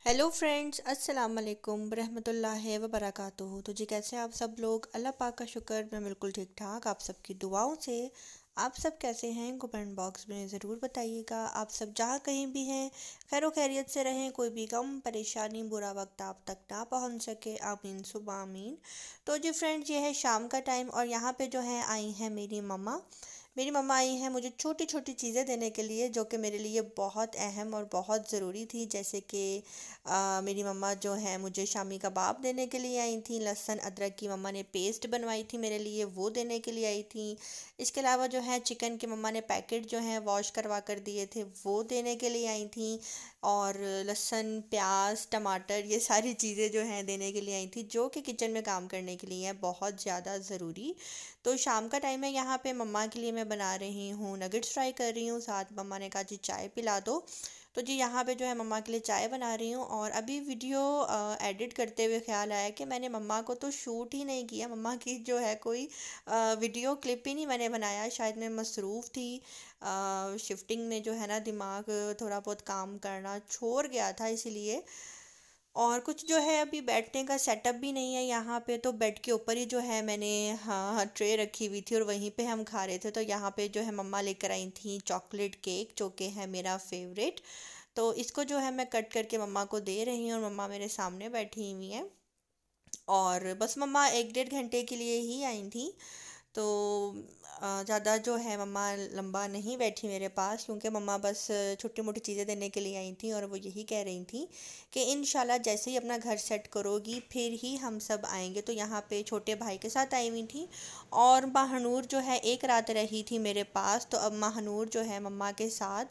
Hello friends, अस्सलाम वालेकुम रहमतुल्लाहि व बरकातुहू। तो जी, कैसे हैं आप सब लोग? अल्लाह पाक का शुक्र, मैं बिल्कुल ठीक ठाक। आप सबकी दुआओं से आप सब कैसे हैं? कमेंट बॉक्स में ज़रूर बताइएगा। आप सब जहाँ कहीं भी हैं खैर खैरियत से रहें, कोई भी गम परेशानी बुरा वक्त आप तक ना पहुँच सके। आमीन सुबह आमीन। तो जी फ्रेंड्स, ये है शाम का टाइम और यहाँ पे जो है आई हैं मेरी मम्मा आई हैं मुझे छोटी छोटी चीज़ें देने के लिए, जो कि मेरे लिए बहुत अहम और बहुत ज़रूरी थी। जैसे कि मेरी मम्मा जो है मुझे शामी कबाब देने के लिए आई थी। लहसुन अदरक की मम्मा ने पेस्ट बनवाई थी मेरे लिए, वो देने के लिए आई थी। इसके अलावा जो है चिकन के मम्मा ने पैकेट जो है वॉश करवा कर दिए थे, वो देने के लिए आई थी। और लहसुन प्याज टमाटर ये सारी चीज़ें जो हैं देने के लिए आई थी, जो कि किचन में काम करने के लिए हैं बहुत ज़्यादा ज़रूरी। तो शाम का टाइम है, यहाँ पे मम्मा के लिए मैं बना रही हूँ नगेट्स फ्राई कर रही हूँ। साथ मम्मा ने कहा जी चाय पिला दो, तो जी यहाँ पे जो है मम्मा के लिए चाय बना रही हूँ। और अभी वीडियो एडिट करते हुए ख्याल आया कि मैंने मम्मा को तो शूट ही नहीं किया, मम्मा की जो है कोई वीडियो क्लिप ही नहीं मैंने बनाया। शायद मैं मसरूफ़ थी शिफ्टिंग में, जो है ना दिमाग थोड़ा बहुत काम करना छोड़ गया था इसीलिए। और कुछ जो है अभी बैठने का सेटअप भी नहीं है यहाँ पे, तो बेड के ऊपर ही जो है मैंने हाँ ट्रे रखी हुई थी और वहीं पे हम खा रहे थे। तो यहाँ पे जो है मम्मा लेकर आई थी चॉकलेट केक, जो कि है मेरा फेवरेट। तो इसको जो है मैं कट करके मम्मा को दे रही हूँ और मम्मा मेरे सामने बैठी हुई हैं। और बस मम्मा एक डेढ़ घंटे के लिए ही आई थी, तो ज़्यादा जो है मम्मा लंबा नहीं बैठी मेरे पास, क्योंकि मम्मा बस छोटी मोटी चीज़ें देने के लिए आई थी। और वो यही कह रही थी कि इंशाल्लाह जैसे ही अपना घर सेट करोगी फिर ही हम सब आएंगे। तो यहाँ पे छोटे भाई के साथ आई हुई थी और महानूर जो है एक रात रही थी मेरे पास। तो अब महानूर जो है मम्मा के साथ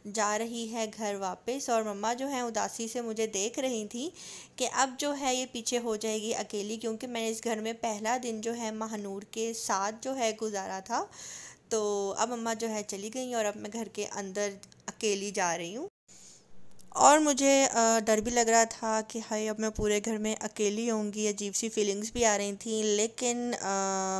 जा रही है घर वापस। और मम्मा जो है उदासी से मुझे देख रही थी कि अब जो है ये पीछे हो जाएगी अकेली, क्योंकि मैंने इस घर में पहला दिन जो है महानूर के साथ जो है गुजारा था। तो अब मम्मा जो है चली गई और अब मैं घर के अंदर अकेली जा रही हूँ। और मुझे डर भी लग रहा था कि हाय अब मैं पूरे घर में अकेली होंगी, अजीब सी फीलिंग्स भी आ रही थी। लेकिन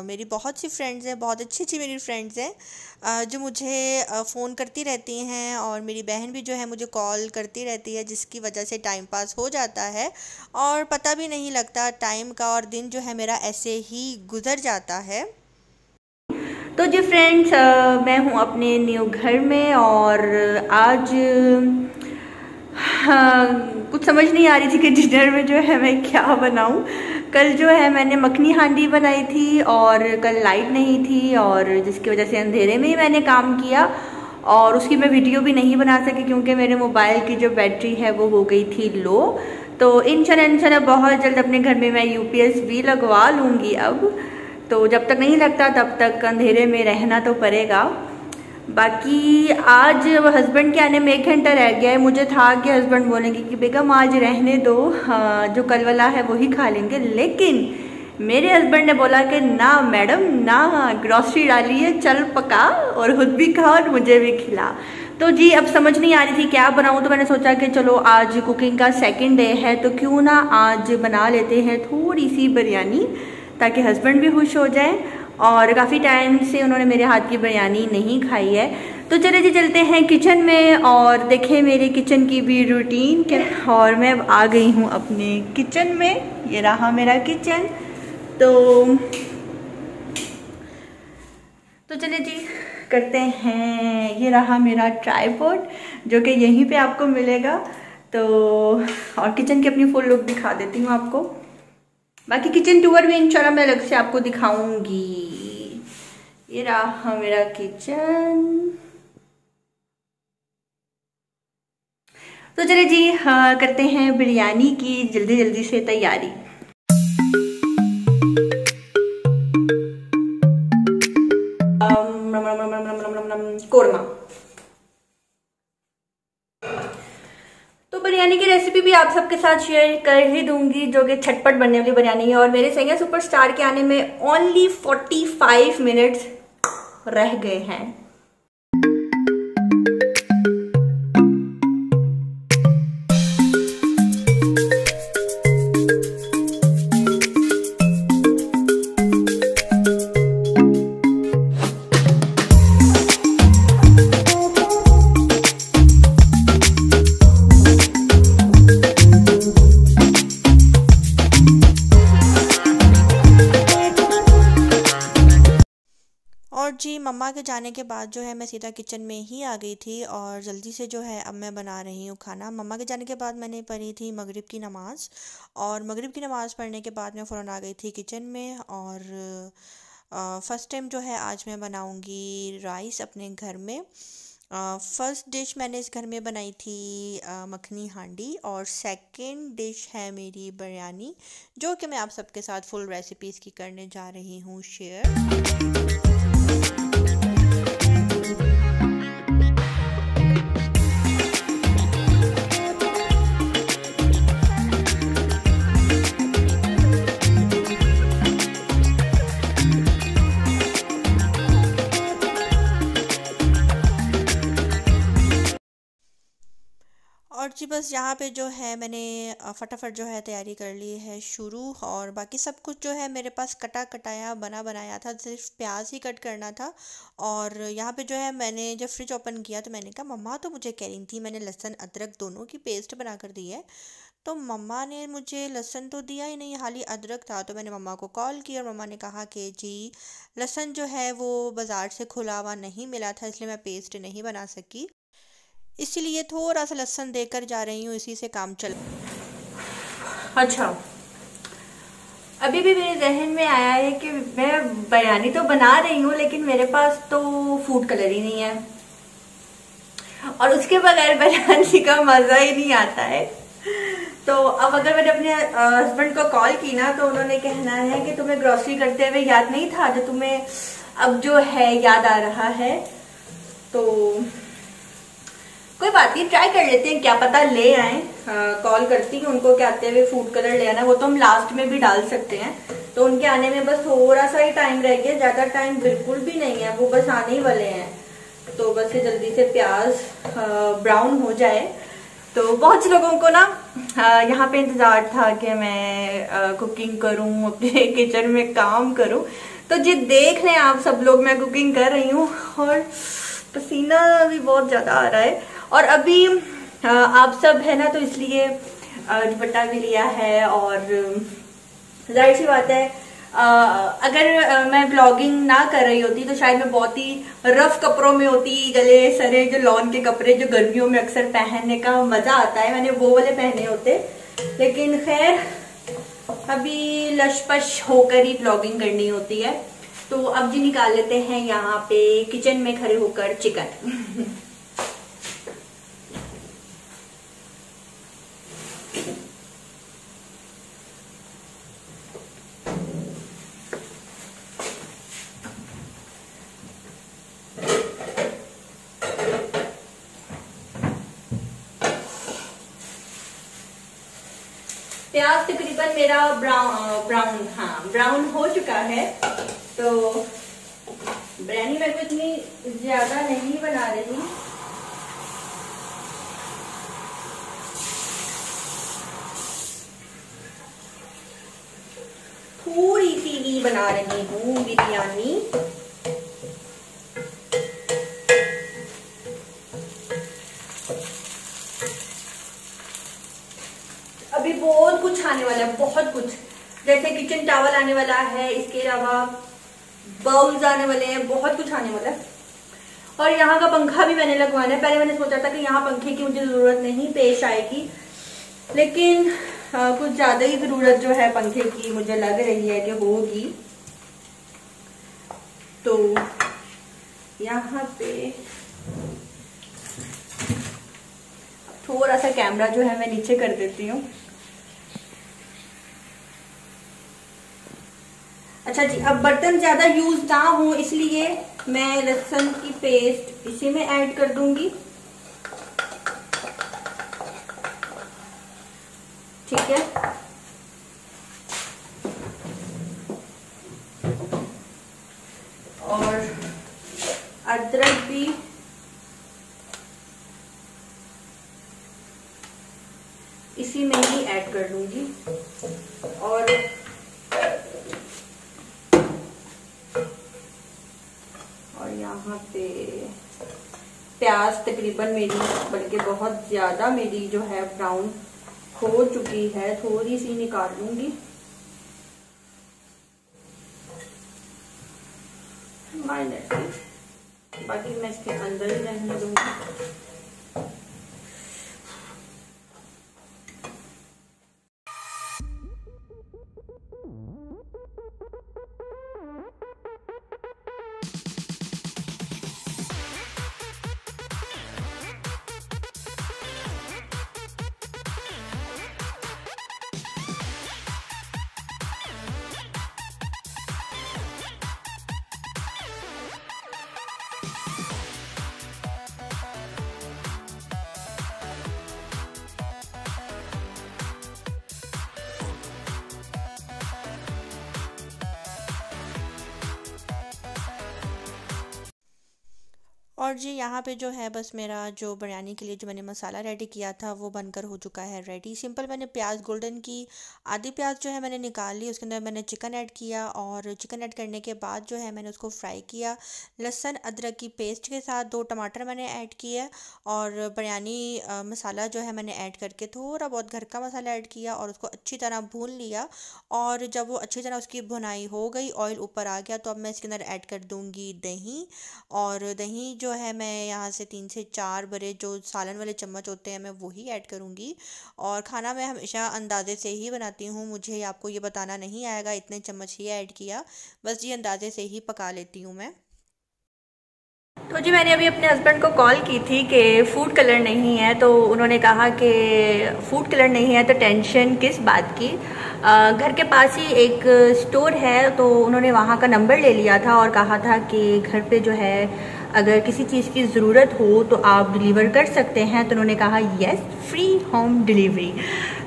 मेरी बहुत सी फ्रेंड्स हैं, बहुत अच्छी अच्छी मेरी फ्रेंड्स हैं, जो मुझे फ़ोन करती रहती हैं। और मेरी बहन भी जो है मुझे कॉल करती रहती है, जिसकी वजह से टाइम पास हो जाता है और पता भी नहीं लगता टाइम का। और दिन जो है मेरा ऐसे ही गुज़र जाता है। तो जी फ्रेंड्स, मैं हूँ अपने न्यू घर में और आज हाँ, कुछ समझ नहीं आ रही थी कि डिनर में जो है मैं क्या बनाऊं। कल जो है मैंने मखनी हांडी बनाई थी और कल लाइट नहीं थी, और जिसकी वजह से अंधेरे में ही मैंने काम किया और उसकी मैं वीडियो भी नहीं बना सकी, क्योंकि मेरे मोबाइल की जो बैटरी है वो हो गई थी लो। तो इंशाल्लाह बहुत जल्द अपने घर में मैं यूपीएस भी लगवा लूँगी अब। तो जब तक नहीं लगता तब तक अंधेरे में रहना तो पड़ेगा। बाकी आज हस्बैंड के आने में 1 घंटा रह गया है। मुझे था कि हस्बैंड बोलेंगे कि बेगम आज रहने दो, जो कल वाला है वही खा लेंगे। लेकिन मेरे हस्बैंड ने बोला कि ना मैडम ना, ग्रॉसरी डाली है, चल पका और खुद भी खा और मुझे भी खिला। तो जी अब समझ नहीं आ रही थी क्या बनाऊं, तो मैंने सोचा कि चलो आज कुकिंग का सेकंड डे है तो क्यों ना आज बना लेते हैं थोड़ी सी बिरयानी, ताकि हस्बैंड भी खुश हो जाए। और काफ़ी टाइम से उन्होंने मेरे हाथ की बिरयानी नहीं खाई है। तो चले जी चलते हैं किचन में और देखें मेरे किचन की भी रूटीन के। और मैं आ गई हूँ अपने किचन में, ये रहा मेरा किचन। तो चले जी करते हैं। ये रहा मेरा ट्राइपॉड, जो कि यहीं पे आपको मिलेगा। तो और किचन की अपनी फुल लुक दिखा देती हूँ आपको। बाकी किचन टूर भी इंशाल्लाह मैं अलग से आपको दिखाऊंगी। ये रहा मेरा किचन। तो चले जी करते हैं बिरयानी की जल्दी जल्दी से तैयारी। कोरमा। तो बिरयानी की रेसिपी भी आप सबके साथ शेयर कर ही दूंगी, जो कि झटपट बनने वाली बिरयानी है। और मेरे सैया सुपरस्टार के आने में ओनली 45 मिनट्स रह गए हैं। मम्मा के जाने के बाद जो है मैं सीधा किचन में ही आ गई थी और जल्दी से जो है अब मैं बना रही हूँ खाना। मम्मा के जाने के बाद मैंने पढ़ी थी मगरिब की नमाज़, और मगरिब की नमाज़ पढ़ने के बाद मैं फ़ौरन आ गई थी किचन में। और फ़र्स्ट टाइम जो है आज मैं बनाऊँगी राइस अपने घर में। फ़र्स्ट डिश मैंने इस घर में बनाई थी मखनी हांडी, और सेकंड डिश है मेरी बिरयानी, जो कि मैं आप सबके साथ फुल रेसिपी इसकी करने जा रही हूँ शेयर। और जी बस यहाँ पे जो है मैंने फटाफट जो है तैयारी कर ली है शुरू, और बाकी सब कुछ जो है मेरे पास कटा कटाया बना बनाया था, सिर्फ प्याज ही कट करना था। और यहाँ पे जो है मैंने जब फ्रिज ओपन किया तो मैंने कहा मम्मा तो मुझे कह रही थी मैंने लहसुन अदरक दोनों की पेस्ट बना कर दी है, तो मम्मा ने मुझे लहसुन तो दिया ही नहीं, खाली अदरक था। तो मैंने मम्मा को कॉल किया और मम्मा ने कहा कि जी लहसुन जो है वो बाज़ार से खुला हुआ नहीं मिला था, इसलिए मैं पेस्ट नहीं बना सकी, इसीलिए थोड़ा सा लहसुन देकर जा रही हूँ, इसी से काम चल। अच्छा, अभी भी मेरे जहन में आया है कि मैं बिरयानी तो बना रही हूँ लेकिन मेरे पास तो फूड कलर ही नहीं है, और उसके बगैर बिरयानी का मजा ही नहीं आता है। तो अब अगर मैंने अपने हस्बैंड को कॉल की ना तो उन्होंने कहना है कि तुम्हें ग्रोसरी करते हुए याद नहीं था जो तुम्हें अब जो है याद आ रहा है। तो कोई बात नहीं, ट्राई कर लेते हैं, क्या पता ले आए। कॉल करती हूँ उनको कि आते हुए फूड कलर ले आना, वो तो हम लास्ट में भी डाल सकते हैं। तो उनके आने में बस थोड़ा सा ही टाइम रह गया, ज्यादा टाइम बिल्कुल भी नहीं है, वो बस आने ही वाले हैं। तो बस ये जल्दी से प्याज ब्राउन हो जाए। तो बहुत से लोगों को ना यहाँ पे इंतजार था कि मैं कुकिंग करूँ, अपने किचन में काम करूँ। तो जी देख लें आप सब लोग, मैं कुकिंग कर रही हूँ और पसीना भी बहुत ज्यादा आ रहा है। और अभी आप सब है ना, तो इसलिए दुपट्टा भी लिया है। और जाहिर सी बात है अगर मैं ब्लॉगिंग ना कर रही होती तो शायद मैं बहुत ही रफ कपड़ों में होती, गले सरे जो लॉन के कपड़े जो गर्मियों में अक्सर पहनने का मजा आता है, मैंने वो वाले पहने होते। लेकिन खैर अभी लशपश होकर ही ब्लॉगिंग करनी होती है। तो अब जी निकाल लेते हैं यहाँ पे किचन में खड़े होकर चिकन। प्याज तकरीबन मेरा ब्राउन हो चुका है। तो बिरयानी मैं को इतनी ज्यादा नहीं बना रही, थोड़ी सी ही बना रही हूँ बिरयानी। अभी बहुत कुछ आने वाला है, बहुत कुछ, जैसे किचन टॉवल आने वाला है, इसके अलावा बाउल्स आने वाले हैं, बहुत कुछ आने वाला है। और यहाँ का पंखा भी मैंने लगवाना है। पहले मैंने सोचा था कि यहाँ पंखे की मुझे जरूरत नहीं पेश आएगी, लेकिन कुछ ज्यादा ही जरूरत जो है पंखे की मुझे लग रही है कि होगी। तो यहाँ पे थोड़ा सा कैमरा जो है मैं नीचे कर देती हूँ। अच्छा जी, अब बर्तन ज्यादा यूज ना हो इसलिए मैं लहसुन की पेस्ट इसी में ऐड कर दूंगी। ठीक है, और अदरक भी इसी में ही ऐड कर दूंगी। और यहाँ पे प्याज तकरीबन मेरी, बल्कि बहुत ज्यादा मेरी जो है ब्राउन हो चुकी है, थोड़ी सी निकाल लूंगी। बाकी मैं इसके अंदर ही रहने दूंगी। और जी यहाँ पे जो है बस मेरा जो बिरयानी के लिए जो मैंने मसाला रेडी किया था वो बनकर हो चुका है रेडी। सिंपल मैंने प्याज गोल्डन की, आधी प्याज जो है मैंने निकाल ली, उसके अंदर मैंने चिकन ऐड किया और चिकन ऐड करने के बाद जो है मैंने उसको फ्राई किया लहसुन अदरक की पेस्ट के साथ। 2 टमाटर मैंने ऐड किया और बिरयानी मसाला जो है मैंने ऐड करके थोड़ा बहुत घर का मसाला ऐड किया और उसको अच्छी तरह भून लिया। और जब वो अच्छी तरह उसकी भुनाई हो गई, ऑयल ऊपर आ गया, तो अब मैं इसके अंदर ऐड कर दूँगी दही। और दही जो है मैं यहाँ से 3 से 4 बड़े जो सालन वाले चम्मच होते हैं मैं वही ऐड करूँगी। और खाना मैं हमेशा अंदाज़े से ही बनाती हूँ, मुझे आपको ये बताना नहीं आएगा इतने चम्मच ही ऐड किया, बस ये अंदाज़े से ही पका लेती हूँ मैं। तो जी मैंने अभी अपने हस्बैंड को कॉल की थी कि फूड कलर नहीं है, तो उन्होंने कहा कि फूड कलर नहीं है तो टेंशन किस बात की। घर के पास ही एक स्टोर है तो उन्होंने वहाँ का नंबर ले लिया था और कहा था कि घर पे जो है अगर किसी चीज़ की ज़रूरत हो तो आप डिलीवर कर सकते हैं। तो उन्होंने कहा यस, फ्री होम डिलीवरी।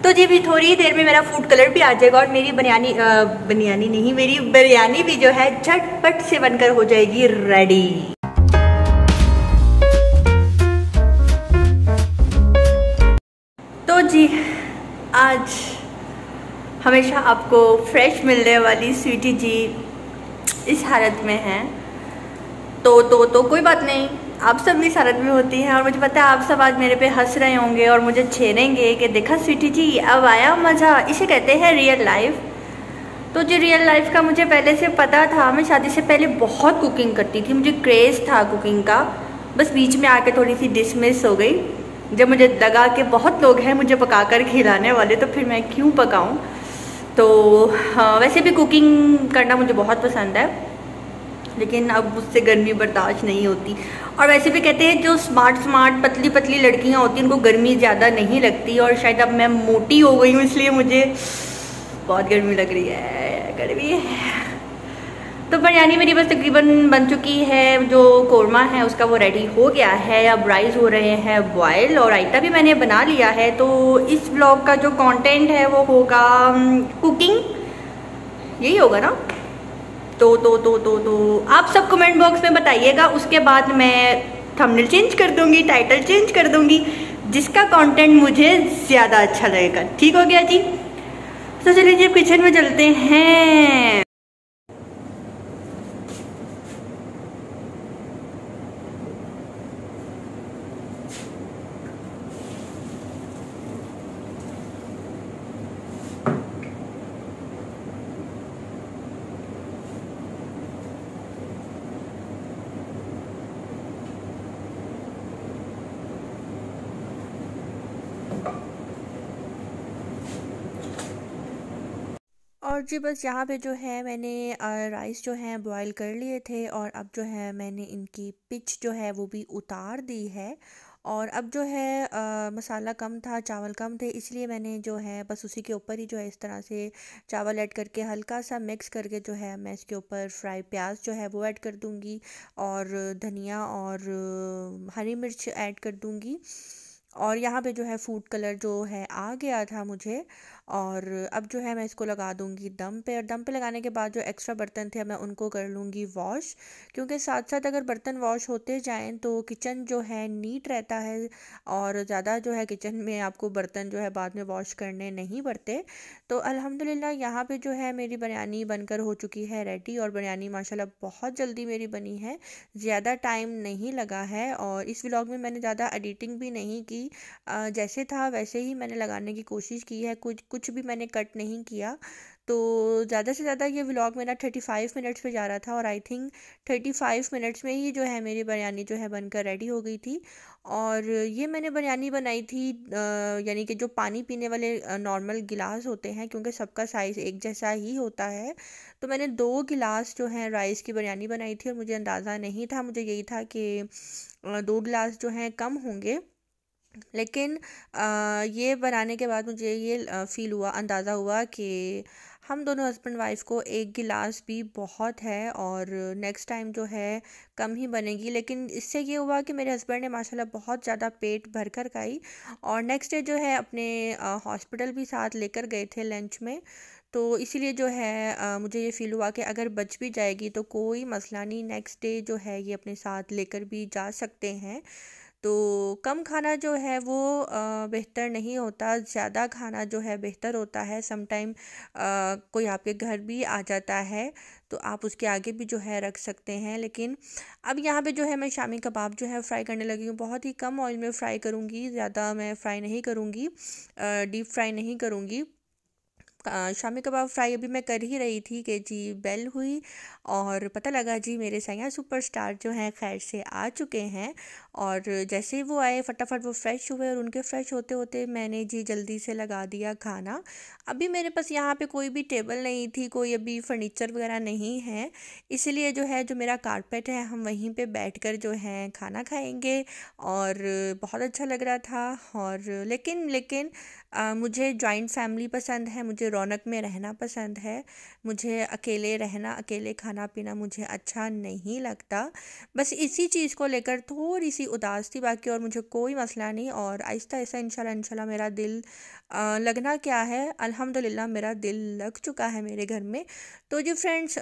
तो जी भी थोड़ी देर में मेरा फूड कलर भी आ जाएगा और मेरी मेरी बिरयानी भी जो है झटपट से बनकर हो जाएगी रेडी। तो जी आज हमेशा आपको फ्रेश मिलने वाली स्वीटी जी इस हालत में हैं। तो कोई बात नहीं, आप सब भी इस हालत में होती हैं और मुझे पता है आप सब आज मेरे पे हंस रहे होंगे और मुझे छेड़ेंगे कि देखा स्वीटी जी अब आया मज़ा, इसे कहते हैं रियल लाइफ। तो जो रियल लाइफ का मुझे पहले से पता था, मैं शादी से पहले बहुत कुकिंग करती थी, मुझे क्रेज़ था कुकिंग का, बस बीच में आके थोड़ी सी डिसमिस हो गई जब मुझे लगा कि बहुत लोग हैं मुझे पकाकर खिलाने वाले, तो फिर मैं क्यों पकाऊं। तो वैसे भी कुकिंग करना मुझे बहुत पसंद है, लेकिन अब मुझसे गर्मी बर्दाश्त नहीं होती। और वैसे भी कहते हैं जो स्मार्ट पतली पतली लड़कियां होती हैं उनको गर्मी ज़्यादा नहीं लगती, और शायद अब मैं मोटी हो गई हूँ इसलिए मुझे बहुत गर्मी लग रही है, गर्मी है। तो बिरयानी मेरी बस तकरीबन बन चुकी है, जो कोरमा है उसका वो रेडी हो गया है, अब राइस हो रहे हैं बॉयल और रायता भी मैंने बना लिया है। तो इस ब्लॉग का जो कंटेंट है वो होगा कुकिंग, यही होगा ना। तो आप सब कमेंट बॉक्स में बताइएगा, उसके बाद मैं थंबनेल चेंज कर दूंगी, टाइटल चेंज कर दूंगी, जिसका कंटेंट मुझे ज़्यादा अच्छा लगेगा। ठीक हो गया जी। तो चलिए जी किचन में चलते हैं। और जी बस यहाँ पे जो है मैंने राइस जो है बॉईल कर लिए थे और अब जो है मैंने इनकी पिच जो है वो भी उतार दी है। और अब जो है मसाला कम था, चावल कम थे, इसलिए मैंने जो है बस उसी के ऊपर ही जो है इस तरह से चावल ऐड करके हल्का सा मिक्स करके जो है मैं इसके ऊपर फ्राई प्याज जो है वो ऐड कर दूँगी और धनिया और हरी मिर्च ऐड कर दूँगी। और यहाँ पे जो है फूड कलर जो है आ गया था मुझे। और अब जो है मैं इसको लगा दूँगी दम पे, और दम पे लगाने के बाद जो एक्स्ट्रा बर्तन थे मैं उनको कर लूँगी वॉश, क्योंकि साथ साथ अगर बर्तन वॉश होते जाएं तो किचन जो है नीट रहता है और ज़्यादा जो है किचन में आपको बर्तन जो है बाद में वॉश करने नहीं पड़ते। तो अल्हम्दुलिल्लाह यहाँ पे जो है मेरी बिरयानी बनकर हो चुकी है रेडी, और बिरयानी माशाल्लाह बहुत जल्दी मेरी बनी है, ज़्यादा टाइम नहीं लगा है। और इस व्लॉग में मैंने ज़्यादा एडिटिंग भी नहीं की, थी जैसे था वैसे ही मैंने लगाने की कोशिश की है, कुछ कुछ भी मैंने कट नहीं किया। तो ज़्यादा से ज़्यादा ये व्लॉग मेरा 35 मिनट्स पे जा रहा था और आई थिंक 35 मिनट्स में ही जो है मेरी बिरयानी जो है बनकर रेडी हो गई थी। और ये मैंने बिरयानी बनाई थी यानी कि जो पानी पीने वाले नॉर्मल गिलास होते हैं, क्योंकि सबका साइज़ एक जैसा ही होता है। तो मैंने 2 गिलास जो है राइस की बिरयानी बनाई थी और मुझे अंदाज़ा नहीं था, मुझे यही था कि 2 गिलास जो हैं कम होंगे। लेकिन ये बनाने के बाद मुझे ये फ़ील हुआ, अंदाज़ा हुआ कि हम दोनों हस्बैंड वाइफ़ को 1 गिलास भी बहुत है और नेक्स्ट टाइम जो है कम ही बनेगी। लेकिन इससे ये हुआ कि मेरे हस्बैंड ने माशाल्लाह बहुत ज़्यादा पेट भर कर खाई और नेक्स्ट डे जो है अपने हॉस्पिटल भी साथ लेकर गए थे लंच में। तो इसीलिए जो है मुझे ये फ़ील हुआ कि अगर बच भी जाएगी तो कोई मसला नहीं, नेक्स्ट डे जो है ये अपने साथ लेकर भी जा सकते हैं। तो कम खाना जो है वो बेहतर नहीं होता, ज़्यादा खाना जो है बेहतर होता है। सम टाइम कोई आपके घर भी आ जाता है तो आप उसके आगे भी जो है रख सकते हैं। लेकिन अब यहाँ पे जो है मैं शामी कबाब जो है फ्राई करने लगी हूँ, बहुत ही कम ऑयल में फ्राई करूँगी, ज़्यादा मैं फ्राई नहीं करूँगी, डीप फ्राई नहीं करूँगी। शामी कबाब फ्राई अभी मैं कर ही रही थी कि जी बेल हुई और पता लगा जी मेरे सैया सुपरस्टार जो हैं खैर से आ चुके हैं। और जैसे ही वो आए फटाफट वो फ्रेश हुए और उनके फ्रेश होते होते मैंने जी जल्दी से लगा दिया खाना। अभी मेरे पास यहाँ पे कोई भी टेबल नहीं थी, कोई अभी फर्नीचर वगैरह नहीं है, इसलिए जो है जो मेरा कारपेट है हम वहीं पे बैठकर जो है खाना खाएंगे। और बहुत अच्छा लग रहा था। और लेकिन लेकिन मुझे जॉइंट फैमिली पसंद है, मुझे रौनक में रहना पसंद है, मुझे अकेले रहना अकेले खाना पीना मुझे अच्छा नहीं लगता। बस इसी चीज़ को लेकर थोड़ी सी उदास थी, बाकी और मुझे कोई मसला नहीं। और आहिस्ता आहिस्ता इंशाल्लाह इंशाल्लाह मेरा दिल लगना क्या है, अल्हम्दुलिल्लाह मेरा दिल लग चुका है मेरे घर में। तो जी फ्रेंड्स,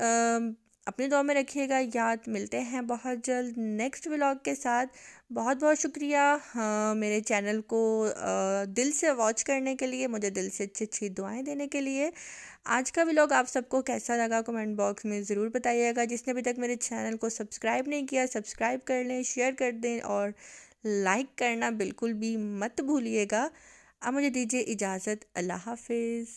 अपनी दुआ में रखिएगा याद, मिलते हैं बहुत जल्द नेक्स्ट व्लॉग के साथ। बहुत बहुत शुक्रिया मेरे चैनल को दिल से वॉच करने के लिए, मुझे दिल से अच्छी अच्छी दुआएं देने के लिए। आज का व्लॉग आप सबको कैसा लगा कमेंट बॉक्स में ज़रूर बताइएगा। जिसने अभी तक मेरे चैनल को सब्सक्राइब नहीं किया सब्सक्राइब कर लें, शेयर कर दें और लाइक करना बिल्कुल भी मत भूलिएगा। अब मुझे दीजिए इजाज़त, अल्लाह हाफिज़।